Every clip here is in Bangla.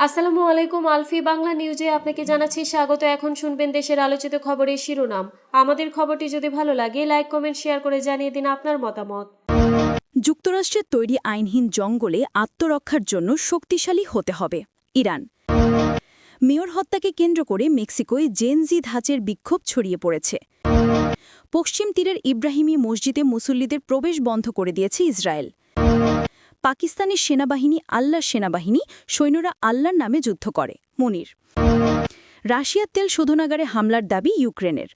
আসসালামু আলাইকুম। আলফি বাংলা নিউজে আপনাকে জানাচ্ছি স্বাগত। এখন শুনবেন দেশের আলোচিত খবরের শিরোনাম। আমাদের খবরটি যদি ভালো লাগে লাইক কমেন্ট শেয়ার করে জানিয়ে দিন আপনার মতামত। যুক্তরাষ্ট্রের তৈরি আইনহীন জঙ্গলে আত্মরক্ষার জন্য শক্তিশালী হতে হবে ইরান। মেয়র হত্যাকে কেন্দ্র করে মেক্সিকোয় জেনজি ধাঁচের বিক্ষোভ ছড়িয়ে পড়েছে। পশ্চিম তীরের ইব্রাহিমী মসজিদে মুসল্লিদের প্রবেশ বন্ধ করে দিয়েছে ইসরায়েল। পাকিস্তানের সেনাবাহিনী আল্লাহর সেনাবাহিনী, সৈন্যরা আল্লাহর নামে যুদ্ধ করে মনির। রাশিয়ার তেল শোধনাগারে হামলার দাবি ইউক্রেনের।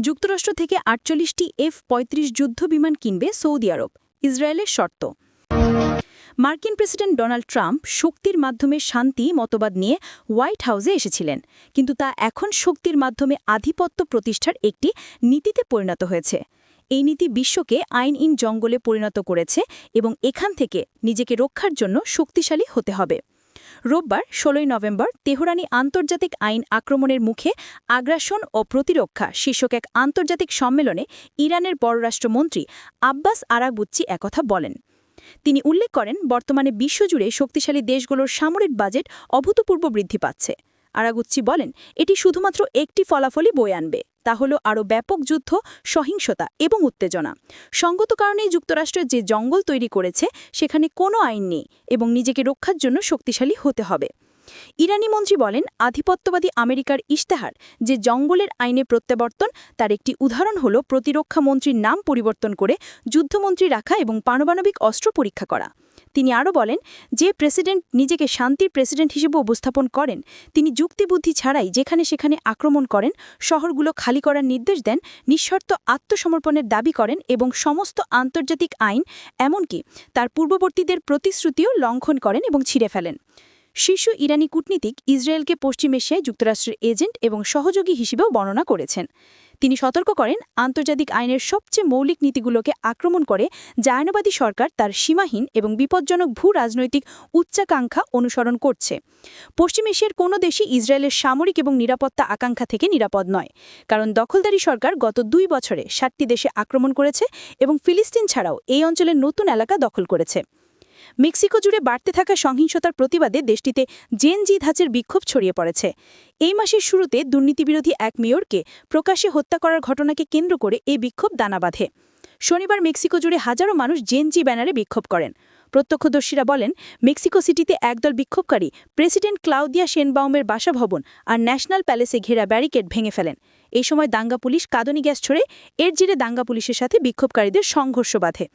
যুক্তরাষ্ট্র থেকে ৪৮টি F-35 যুদ্ধবিমান কিনবে সৌদি আরব, ইসরায়েলের শর্ত। মার্কিন প্রেসিডেন্ট ডোনাল্ড ট্রাম্প শক্তির মাধ্যমে শান্তি মতবাদ নিয়ে হোয়াইট হাউসে এসেছিলেন, কিন্তু তা এখন শক্তির মাধ্যমে আধিপত্য প্রতিষ্ঠার একটি নীতিতে পরিণত হয়েছে। এই নীতি বিশ্বকে আইনহীন জঙ্গলে পরিণত করেছে এবং এখান থেকে নিজেকে রক্ষার জন্য শক্তিশালী হতে হবে। রোববার ১৬ নভেম্বর তেহরানি আন্তর্জাতিক আইন আক্রমণের মুখে আগ্রাসন ও প্রতিরক্ষা শীর্ষক এক আন্তর্জাতিক সম্মেলনে ইরানের পররাষ্ট্রমন্ত্রী আব্বাস আরাগবুচ্চি একথা বলেন। তিনি উল্লেখ করেন, বর্তমানে বিশ্বজুড়ে শক্তিশালী দেশগুলোর সামরিক বাজেট অভূতপূর্ব বৃদ্ধি পাচ্ছে। আরাগুচ্চি বলেন, এটি শুধুমাত্র একটি ফলাফলই বয়ে আনবে, তা হল আরও ব্যাপক যুদ্ধ, সহিংসতা এবং উত্তেজনা। সঙ্গত কারণেই যুক্তরাষ্ট্র যে জঙ্গল তৈরি করেছে সেখানে কোনো আইন নেই এবং নিজেকে রক্ষার জন্য শক্তিশালী হতে হবে। ইরানি মন্ত্রী বলেন, আধিপত্যবাদী আমেরিকার ইশতেহার যে জঙ্গলের আইনে প্রত্যাবর্তন, তার একটি উদাহরণ হল প্রতিরক্ষা মন্ত্রীর নাম পরিবর্তন করে যুদ্ধমন্ত্রী রাখা এবং পারমাণবিক অস্ত্র পরীক্ষা করা। তিনি আরও বলেন, যে প্রেসিডেন্ট নিজেকে শান্তির প্রেসিডেন্ট হিসেবে উপস্থাপন করেন, তিনি যুক্তিবুদ্ধি ছাড়াই যেখানে সেখানে আক্রমণ করেন, শহরগুলো খালি করার নির্দেশ দেন, নিঃশর্ত আত্মসমর্পণের দাবি করেন এবং সমস্ত আন্তর্জাতিক আইন, এমনকি তার পূর্ববর্তীদের প্রতিশ্রুতিও লঙ্ঘন করেন এবং ছিঁড়ে ফেলেন। শীর্ষ ইরানি কূটনীতিক ইসরায়েলকে পশ্চিম এশিয়ায় যুক্তরাষ্ট্রের এজেন্ট এবং সহযোগী হিসেবেও বর্ণনা করেছেন। তিনি সতর্ক করেন, আন্তর্জাতিক আইনের সবচেয়ে মৌলিক নীতিগুলোকে আক্রমণ করে জায়নবাদী সরকার তার সীমাহীন এবং বিপজ্জনক ভূ-রাজনৈতিক উচ্চাকাঙ্ক্ষা অনুসরণ করছে। পশ্চিম এশিয়ার কোনো দেশই ইসরায়েলের সামরিক এবং নিরাপত্তা আকাঙ্ক্ষা থেকে নিরাপদ নয়, কারণ দখলদারি সরকার গত ২ বছরে ৭টি দেশে আক্রমণ করেছে এবং ফিলিস্তিন ছাড়াও এই অঞ্চলের নতুন এলাকা দখল করেছে। মেক্সিকো জুড়ে বাড়তে থাকা সহিংসতার প্রতিবাদে দেশটিতে জেনজি ধাঁচের বিক্ষোভ ছড়িয়ে পড়েছে। এই মাসের শুরুতে দুর্নীতিবিরোধী এক মেয়রকে প্রকাশ্যে হত্যা করার ঘটনাকে কেন্দ্র করে এই বিক্ষোভ দানা বাঁধে। শনিবার মেক্সিকো জুড়ে হাজারো মানুষ জেনজি ব্যানারে বিক্ষোভ করেন। প্রত্যক্ষদর্শীরা বলেন, মেক্সিকো সিটিতে একদল বিক্ষোভকারী প্রেসিডেন্ট ক্লাউদিয়া শেনবাউমের বাসভবন আর ন্যাশনাল প্যালেসে ঘেরা ব্যারিকেড ভেঙে ফেলেন। এই সময় দাঙ্গা পুলিশ কাঁদুনি গ্যাস ছোড়ে। এর জেরে দাঙ্গা পুলিশের সাথে বিক্ষোভকারীদের সংঘর্ষ বাধে।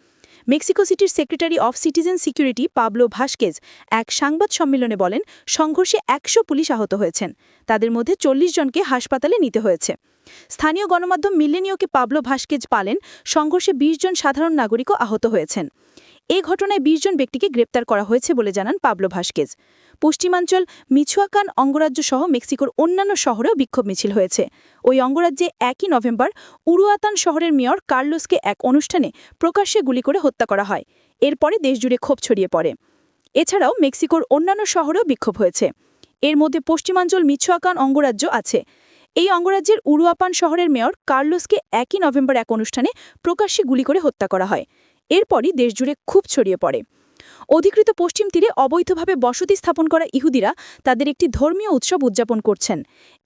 মেক্সিকো সিটির secretary of citizen security Pablo Vasquez এক সংবাদ সম্মেলনে বলেন, সংঘর্ষে ১০০ পুলিশ আহত হয়েছেন, তাদের মধ্যে ৪০ জনকে হাসপাতালে নিতে হয়েছে। স্থানীয় গণমাধ্যম মিলেনিয়কে পাবলো ভাস্কেজ পালেন, সংঘর্ষে ২০ জন সাধারণ নাগরিকও আহত হয়েছেন। এই ঘটনায় ২০ জন ব্যক্তিকে গ্রেপ্তার করা হয়েছে বলে জানান পাবলো ভাস্কেজ। পশ্চিমাঞ্চল মিছোয়াকান অঙ্গরাজ্য সহ মেক্সিকোর অন্যান্য শহরেও বিক্ষোভ মিছিল হয়েছে। ওই অঙ্গরাজ্যে ১ নভেম্বর উরুয়াতান শহরের মেয়র কার্লোসকে এক অনুষ্ঠানে প্রকাশ্যে গুলি করে হত্যা করা হয়। এরপরে দেশজুড়ে ক্ষোভ ছড়িয়ে পড়ে। এছাড়াও মেক্সিকোর অন্যান্য শহরেও বিক্ষোভ হয়েছে। এর মধ্যে পশ্চিমাঞ্চল মিছোয়াকান অঙ্গরাজ্য আছে। এই অঙ্গরাজ্যের উরুয়াপান শহরের মেয়র কার্লোসকে ১ নভেম্বর এক অনুষ্ঠানে প্রকাশ্যে গুলি করে হত্যা করা হয়। এরপরই দেশজুড়ে ক্ষোভ ছড়িয়ে পড়ে। অধিকৃত পশ্চিম তীরে অবৈধভাবে বসতি স্থাপন করা ইহুদিরা তাদের একটি ধর্মীয় উৎসব উদযাপন করছেন।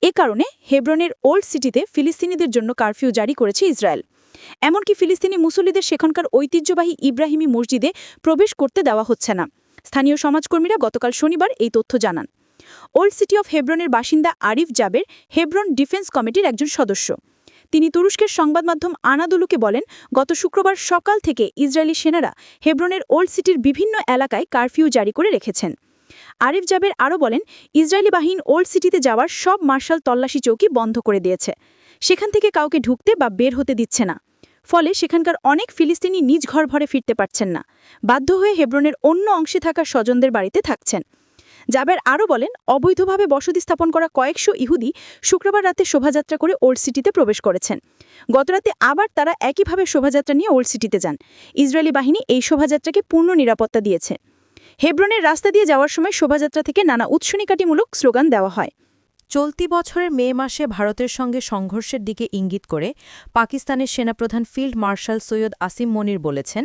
এ কারণে হেব্রনের ওল্ড সিটিতে ফিলিস্তিনিদের জন্য কারফিউ জারি করেছে ইসরায়েল। এমনকি ফিলিস্তিনি মুসল্লিদের সেখানকার ঐতিহ্যবাহী ইব্রাহিমী মসজিদে প্রবেশ করতে দেওয়া হচ্ছে না। স্থানীয় সমাজকর্মীরা গতকাল শনিবার এই তথ্য জানান। ওল্ড সিটি অফ হেব্রনের বাসিন্দা আরিফ জাবের হেব্রন ডিফেন্স কমিটির একজন সদস্য। তিনি তুরস্কের সংবাদ মাধ্যম আনাদুলুকে বলেন, গত শুক্রবার সকাল থেকে ইসরায়েলি সেনারা হেব্রনের ওল্ড সিটির বিভিন্ন এলাকায় কারফিউ জারি করে রেখেছেন। আরিফ জাবের আরও বলেন, ইসরায়েলি বাহিনী ওল্ড সিটিতে যাওয়ার সব মার্শাল তল্লাশি চৌকি বন্ধ করে দিয়েছে। সেখান থেকে কাউকে ঢুকতে বা বের হতে দিচ্ছে না। ফলে সেখানকার অনেক ফিলিস্তিনি নিজ ঘর ভরে ফিরতে পারছেন না, বাধ্য হয়ে হেব্রনের অন্য অংশে থাকা স্বজনদের বাড়িতে থাকছেন। জাবের আরও বলেন, অবৈধভাবে বসতি স্থাপন করা কয়েকশো ইহুদি শুক্রবার রাতে শোভাযাত্রা করে ওল্ড সিটিতে প্রবেশ করেছেন। গতরাতে আবার তারা একইভাবে শোভাযাত্রা নিয়ে ওল্ড সিটিতে যান। ইসরায়েলি বাহিনী এই শোভাযাত্রাকে পূর্ণ নিরাপত্তা দিয়েছে। হেব্রনের রাস্তা দিয়ে যাওয়ার সময় শোভাযাত্রা থেকে নানা উৎসনিকাটিমূলক স্লোগান দেওয়া হয়। চলতি বছরের মে মাসে ভারতের সঙ্গে সংঘর্ষের দিকে ইঙ্গিত করে পাকিস্তানের সেনাপ্রধান ফিল্ড মার্শাল সৈয়দ আসিম মনির বলেছেন,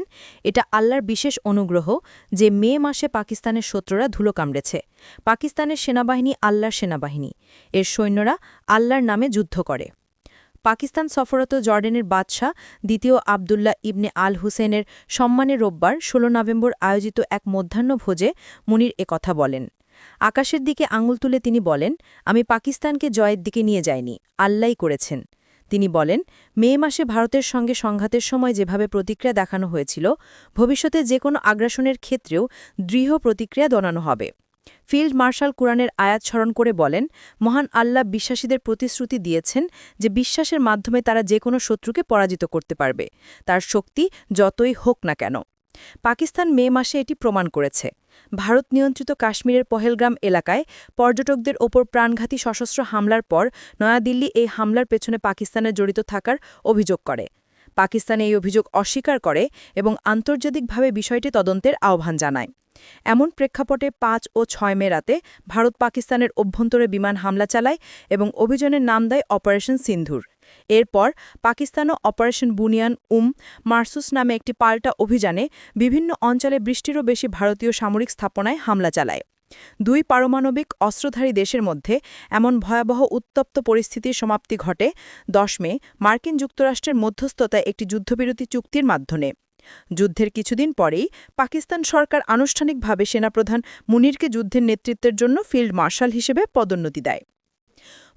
এটা আল্লাহর বিশেষ অনুগ্রহ যে মে মাসে পাকিস্তানের শত্রুরা ধুলো কামড়েছে। পাকিস্তানের সেনাবাহিনী আল্লাহর সেনাবাহিনী, এর সৈন্যরা আল্লাহর নামে যুদ্ধ করে। পাকিস্তান সফররত জর্ডানের বাদশাহ দ্বিতীয় আবদুল্লাহ ইবনে আল হুসেনের সম্মানে রোববার ১৬ নভেম্বর আয়োজিত এক মধ্যাহ্নভোজে মুনির একথা বলেন। আকাশের দিকে আঙুল তুলে তিনি বলেন, আমি পাকিস্তানকে জয়ের দিকে নিয়ে যাইনি, আল্লাহই করেছেন। তিনি বলেন, মে মাসে ভারতের সঙ্গে সংঘাতের সময় যেভাবে প্রতিক্রিয়া দেখানো হয়েছিল, ভবিষ্যতে যে কোনো আগ্রাসনের ক্ষেত্রেও দৃঢ় প্রতিক্রিয়া জানানো হবে। ফিল্ড মার্শাল কুরআনের আয়াত স্মরণ করে বলেন, মহান আল্লাহ বিশ্বাসীদের প্রতিশ্রুতি দিয়েছেন যে বিশ্বাসের মাধ্যমে তারা যে কোনো শত্রুকে পরাজিত করতে পারবে, তার শক্তি যতই হোক না কেন। পাকিস্তান মে মাসে এটি প্রমাণ করেছে। ভারত নিয়ন্ত্রিত কাশ্মীরের পহেলগ্রাম এলাকায় পর্যটকদের ওপর প্রাণঘাতী সশস্ত্র হামলার পর নয়াদিল্লি এই হামলার পেছনে পাকিস্তানের জড়িত থাকার অভিযোগ করে। পাকিস্তান এই অভিযোগ অস্বীকার করে এবং আন্তর্জাতিকভাবে বিষয়টি তদন্তের আহ্বান জানায়। এমন প্রেক্ষাপটে ৫ ও ৬ মে রাতে ভারত পাকিস্তানের অভ্যন্তরে বিমান হামলা চালায় এবং অভিযানের নাম দেয় অপারেশন সিন্ধুর। এরপর পাকিস্তানও অপারেশন বুনিয়ান মারসুস নামে একটি পাল্টা অভিযানে বিভিন্ন অঞ্চলে বৃষ্টিরও বেশি ভারতীয় সামরিক স্থাপনায় হামলা চালায়। দুই পারমাণবিক অস্ত্রধারী দেশের মধ্যে এমন ভয়াবহ উত্তপ্ত পরিস্থিতির সমাপ্তি ঘটে ১০ মে মার্কিন যুক্তরাষ্ট্রের মধ্যস্থতায় একটি যুদ্ধবিরতি চুক্তির মাধ্যমে। যুদ্ধের কিছুদিন পরেই পাকিস্তান সরকার আনুষ্ঠানিকভাবে সেনাপ্রধান মুনিরকে যুদ্ধের নেতৃত্বের জন্য ফিল্ড মার্শাল হিসেবে পদোন্নতি দেয়।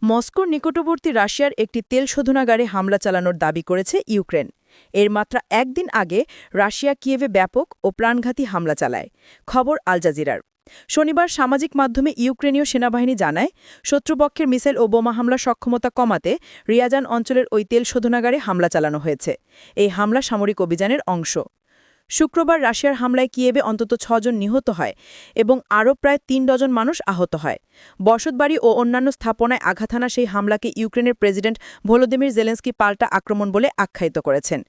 মস্কোর নিকটবর্তী রাশিয়ার একটি তেল শোধনাগারে হামলা চালানোর দাবি করেছে ইউক্রেন। এর মাত্র একদিন আগে রাশিয়া কিয়েভে ব্যাপক ও প্রাণঘাতী হামলা চালায়। খবর আল জাজিরার। শনিবার সামাজিক মাধ্যমে ইউক্রেনীয় সেনাবাহিনী জানায়, শত্রুপক্ষের মিসাইল ও বোমা হামলার সক্ষমতা কমাতে রিয়াজান অঞ্চলের ওই তেল শোধনাগারে হামলা চালানো হয়েছে। এই হামলা সামরিক অভিযানের অংশ। শুক্রবার রাশিয়ার হামলায় কিয়েভে অন্তত ৬ জন নিহত হয় এবং আরও প্রায় ৩ ডজন মানুষ আহত হয়। বসতবাড়ি ও অন্যান্য স্থাপনায় আঘাত হানা সেই হামলাকে ইউক্রেনের প্রেসিডেন্ট ভলোদিমির জেলেন্সকি পাল্টা আক্রমণ বলে আখ্যায়িত করেছেন।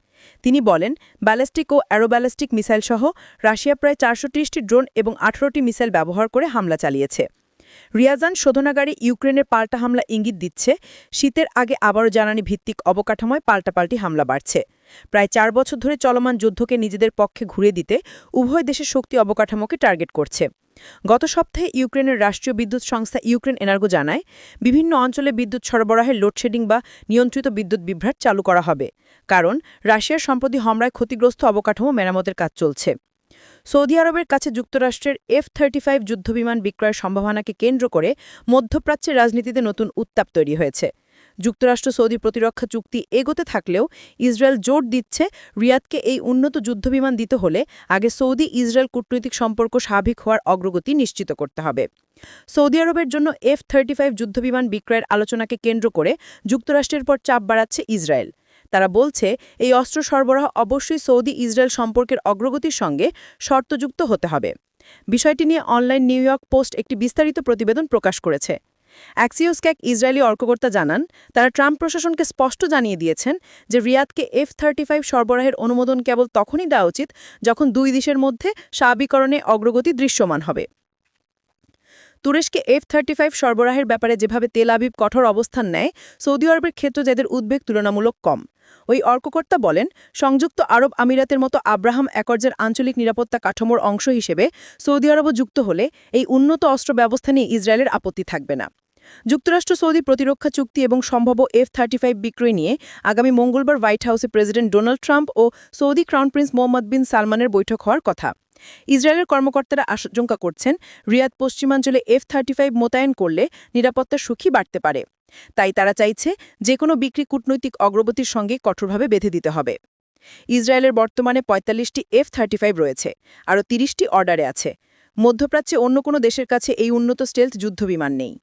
তিনি বলেন, ব্যালিস্টিক ও অ্যারোব্যালিস্টিক মিসাইলসহ রাশিয়া প্রায় ৪৩০টি ড্রোন এবং ১৮টি মিসাইল ব্যবহার করে হামলা চালিয়েছে। রিয়াজান শোধনাগারে ইউক্রেনের পাল্টা হামলা ইঙ্গিত দিচ্ছে, শীতের আগে আবারও জ্বালানি ভিত্তিক অবকাঠামোয় পাল্টাপাল্টি হামলা বাড়ছে। প্রায় ৪ বছর ধরে চলমান যুদ্ধকে নিজেদের পক্ষে ঘুরিয়ে দিতে উভয় দেশের শক্তি অবকাঠামোকে টার্গেট করছে। গত সপ্তাহে ইউক্রেনের রাষ্ট্রীয় বিদ্যুৎ সংস্থা ইউক্রেন এনার্গো জানায়, বিভিন্ন অঞ্চলে বিদ্যুৎ সরবরাহের লোডশেডিং বা নিয়ন্ত্রিত বিদ্যুৎ বিভ্রাট চালু করা হবে, কারণ রাশিয়ার সম্প্রতি হামলায় ক্ষতিগ্রস্ত অবকাঠামো মেরামতের কাজ চলছে। সৌদি আরবের কাছে যুক্তরাষ্ট্রের F-35 যুদ্ধবিমান বিক্রয়ের সম্ভাবনাকে কেন্দ্র করে মধ্যপ্রাচ্যের রাজনীতিতে নতুন উত্তাপ তৈরি হয়েছে। যুক্তরাষ্ট্র সৌদি প্রতিরক্ষা চুক্তি এগোতে থাকলেও ইসরায়েল জোর দিচ্ছে, রিয়াদকে এই উন্নত যুদ্ধবিমান দিতে হলে আগে সৌদি ইসরায়েল কূটনৈতিক সম্পর্ক স্বাভাবিক হওয়ার অগ্রগতি নিশ্চিত করতে হবে। সৌদি আরবের জন্য F-35 যুদ্ধবিমান বিক্রয়ের আলোচনাকে কেন্দ্র করে যুক্তরাষ্ট্রের পর চাপ বাড়াচ্ছে ইসরায়েল। তারা বলছে, এই অস্ত্র সরবরাহ অবশ্যই সৌদি ইসরায়েল সম্পর্কের অগ্রগতির সঙ্গে শর্তযুক্ত হতে হবে। বিষয়টি নিয়ে অনলাইন নিউ ইয়র্ক পোস্ট একটি বিস্তারিত প্রতিবেদন প্রকাশ করেছে। অ্যাক্সিওস ক্যাক ইসরায়েলি অর্ককর্তা জানান, তারা ট্রাম্প প্রশাসনকে স্পষ্ট জানিয়ে দিয়েছেন যে রিয়াদকে F-35 সরবরাহের অনুমোদন কেবল তখনই দেওয়া উচিত যখন দুই দেশের মধ্যে স্বাভাবিকরণে অগ্রগতি দৃশ্যমান হবে। তুরস্কে F-35 সরবরাহের ব্যাপারে যেভাবে তেল আবিব কঠোর অবস্থান নেয়, সৌদি আরবের ক্ষেত্রে যাদের উদ্বেগ তুলনামূলক কম। ওই অর্ককর্তা বলেন, সংযুক্ত আরব আমিরাতের মতো আব্রাহাম অ্যাকর্ডসের আঞ্চলিক নিরাপত্তা কাঠামোর অংশ হিসেবে সৌদি আরবও যুক্ত হলে এই উন্নত অস্ত্র ব্যবস্থা নিয়ে ইসরায়েলের আপত্তি থাকবে না। যুক্তরাষ্ট্র সৌদি প্রতিরক্ষা চুক্তি এবং সম্ভাব্য F-35 বিক্রয় নিয়ে আগামী মঙ্গলবার হোয়াইট হাউসে প্রেসিডেন্ট ডোনাল্ড ট্রাম্প ও সৌদি ক্রাউন প্রিন্স মোহাম্মদ বিন সালমানের বৈঠক হওয়ার কথা। ইসরায়েলের কর্মকর্তারা আশঙ্কা করছেন, রিয়াদ পশ্চিমাঞ্চলে F-35 মোতায়েন করলে নিরাপত্তার ঝুঁকি বাড়তে পারে। তাই তারা চাইছে, যে কোনো বিক্রি কূটনৈতিক অগ্রগতির সঙ্গে কঠোরভাবে বেঁধে দিতে হবে। ইসরায়েলের বর্তমানে ৪৫টি F-35 রয়েছে, আরও ৩০টি অর্ডারে আছে। মধ্যপ্রাচ্যে অন্য কোনো দেশের কাছে এই উন্নত স্টেলথ যুদ্ধবিমান নেই।